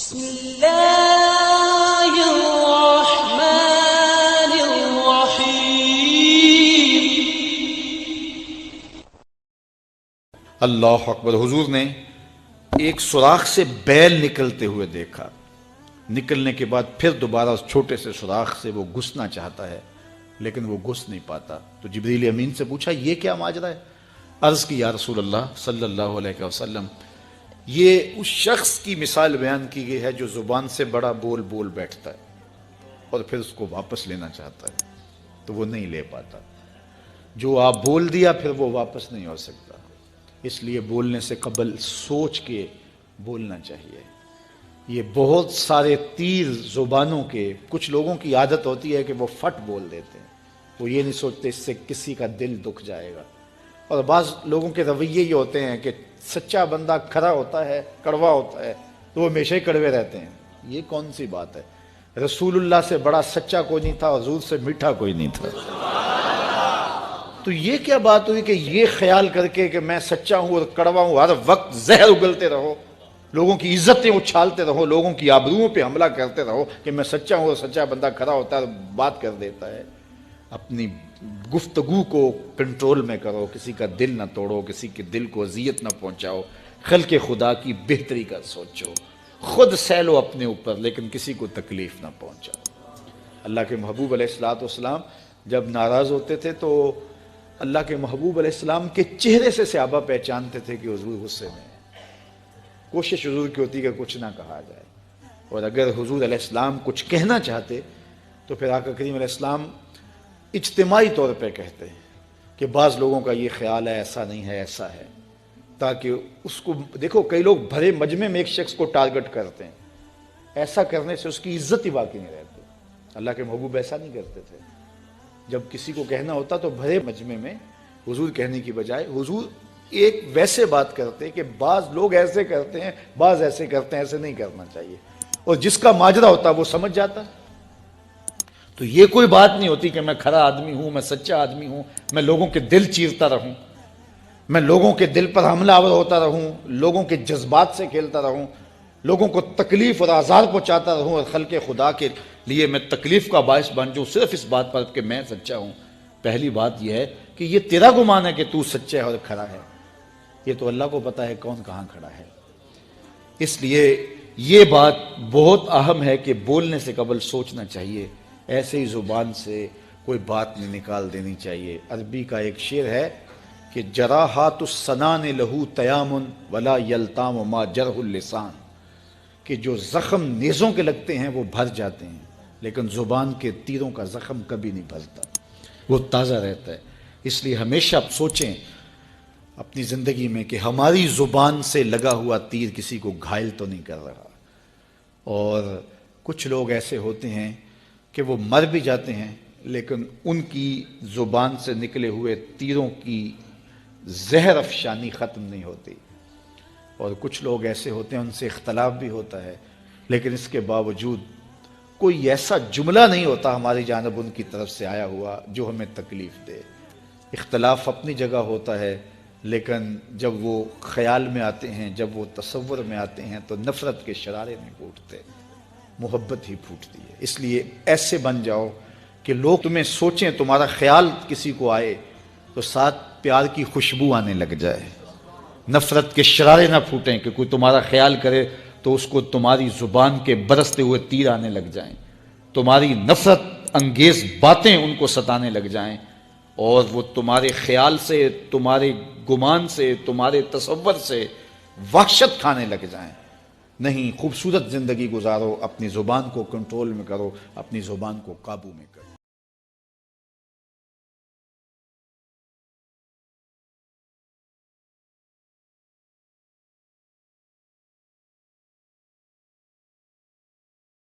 بسم اللہ الرحمن الرحیم۔ اللہ اکبر۔ حضور نے ایک سوراخ سے بیل نکلتے ہوئے دیکھا، نکلنے کے بعد پھر دوبارہ اس چھوٹے سے سوراخ سے وہ گھسنا چاہتا ہے لیکن وہ گھس نہیں پاتا، تو جبریل امین سے پوچھا یہ کیا ماجرا ہے؟ عرض کی یا رسول اللہ صلی اللہ علیہ وسلم، یہ اس شخص کی مثال بیان کی گئی ہے جو زبان سے بڑا بول بول بیٹھتا ہے اور پھر اس کو واپس لینا چاہتا ہے تو وہ نہیں لے پاتا۔ جو آپ بول دیا پھر وہ واپس نہیں ہو سکتا، اس لیے بولنے سے قبل سوچ کے بولنا چاہیے۔ یہ بہت سارے تیر زبانوں کے، کچھ لوگوں کی عادت ہوتی ہے کہ وہ فٹ بول دیتے ہیں، وہ یہ نہیں سوچتے اس سے کسی کا دل دکھ جائے گا، اور بعض لوگوں کے رویے یہ ہوتے ہیں کہ سچا بندہ کھرا ہوتا ہے، کڑوا ہوتا ہے تو وہ ہمیشہ ہی کڑوے رہتے ہیں۔ یہ کون سی بات ہے؟ رسول اللہ سے بڑا سچا کوئی نہیں تھا، حضور سے میٹھا کوئی نہیں تھا۔ تو یہ کیا بات ہوئی کہ یہ خیال کر کے کہ میں سچا ہوں اور کڑوا ہوں، ہر وقت زہر اگلتے رہو، لوگوں کی عزتیں اچھالتے رہو، لوگوں کی آبروؤں پہ حملہ کرتے رہو کہ میں سچا ہوں اور سچا بندہ کھڑا ہوتا ہے بات کر دیتا ہے۔ اپنی گفتگو کو کنٹرول میں کرو، کسی کا دل نہ توڑو، کسی کے دل کو اذیت نہ پہنچاؤ، خلق خدا کی بہتری کا سوچو، خود سہ لو اپنے اوپر لیکن کسی کو تکلیف نہ پہنچاؤ۔ اللہ کے محبوب علیہ السلام جب ناراض ہوتے تھے تو اللہ کے محبوب علیہ السلام کے چہرے سے صحابہ پہچانتے تھے کہ حضور غصے میں ہیں۔ کوشش حضور کی ہوتی کہ کچھ نہ کہا جائے، اور اگر حضور علیہ السلام کچھ کہنا چاہتے تو پھر آقا کریم علیہ السلام اجتماعی طور پہ کہتے ہیں کہ بعض لوگوں کا یہ خیال ہے ایسا نہیں ہے ایسا ہے، تاکہ اس کو دیکھو کئی لوگ بھرے مجمع میں ایک شخص کو ٹارگٹ کرتے ہیں، ایسا کرنے سے اس کی عزت ہی باقی نہیں رہتی۔ اللہ کے محبوب ایسا نہیں کرتے تھے، جب کسی کو کہنا ہوتا تو بھرے مجمع میں حضور کہنے کی بجائے حضور ایک ویسے بات کرتے کہ بعض لوگ ایسے کرتے ہیں بعض ایسے کرتے ہیں، ایسے نہیں کرنا چاہیے، اور جس کا ماجرا ہوتا وہ سمجھ جاتا۔ تو یہ کوئی بات نہیں ہوتی کہ میں کھرا آدمی ہوں، میں سچا آدمی ہوں، میں لوگوں کے دل چیرتا رہوں، میں لوگوں کے دل پر حملہ آور ہوتا رہوں، لوگوں کے جذبات سے کھیلتا رہوں، لوگوں کو تکلیف اور آزار پہنچاتا رہوں، اور خلق خدا کے لیے میں تکلیف کا باعث بن جاؤں صرف اس بات پر کہ میں سچا ہوں۔ پہلی بات یہ ہے کہ یہ تیرا گمان ہے کہ تو سچا ہے اور کھڑا ہے، یہ تو اللہ کو پتا ہے کون کہاں کھڑا ہے۔ اس لیے یہ بات بہت اہم ہے کہ بولنے سے قبل سوچنا چاہیے، ایسے ہی زبان سے کوئی بات نہیں نکال دینی چاہیے۔ عربی کا ایک شعر ہے کہ جراحات السنان لہو تیام ولا یلتام ما جرح اللسان، کہ جو زخم نیزوں کے لگتے ہیں وہ بھر جاتے ہیں لیکن زبان کے تیروں کا زخم کبھی نہیں بھرتا، وہ تازہ رہتا ہے۔ اس لیے ہمیشہ آپ سوچیں اپنی زندگی میں کہ ہماری زبان سے لگا ہوا تیر کسی کو گھائل تو نہیں کر رہا۔ اور کچھ لوگ ایسے ہوتے ہیں کہ وہ مر بھی جاتے ہیں لیکن ان کی زبان سے نکلے ہوئے تیروں کی زہر افشانی ختم نہیں ہوتی، اور کچھ لوگ ایسے ہوتے ہیں ان سے اختلاف بھی ہوتا ہے لیکن اس کے باوجود کوئی ایسا جملہ نہیں ہوتا ہماری جانب ان کی طرف سے آیا ہوا جو ہمیں تکلیف دے۔ اختلاف اپنی جگہ ہوتا ہے لیکن جب وہ خیال میں آتے ہیں، جب وہ تصور میں آتے ہیں تو نفرت کے شرارے نہیں پھوٹتے، محبت ہی پھوٹتی ہے۔ اس لیے ایسے بن جاؤ کہ لوگ تمہیں سوچیں، تمہارا خیال کسی کو آئے تو ساتھ پیار کی خوشبو آنے لگ جائے، نفرت کے شرارے نہ پھوٹیں کہ کوئی تمہارا خیال کرے تو اس کو تمہاری زبان کے برستے ہوئے تیر آنے لگ جائیں، تمہاری نفرت انگیز باتیں ان کو ستانے لگ جائیں، اور وہ تمہارے خیال سے، تمہارے گمان سے، تمہارے تصور سے وحشت کھانے لگ جائیں۔ نہیں، خوبصورت زندگی گزارو، اپنی زبان کو کنٹرول میں کرو، اپنی زبان کو قابو میں کرو۔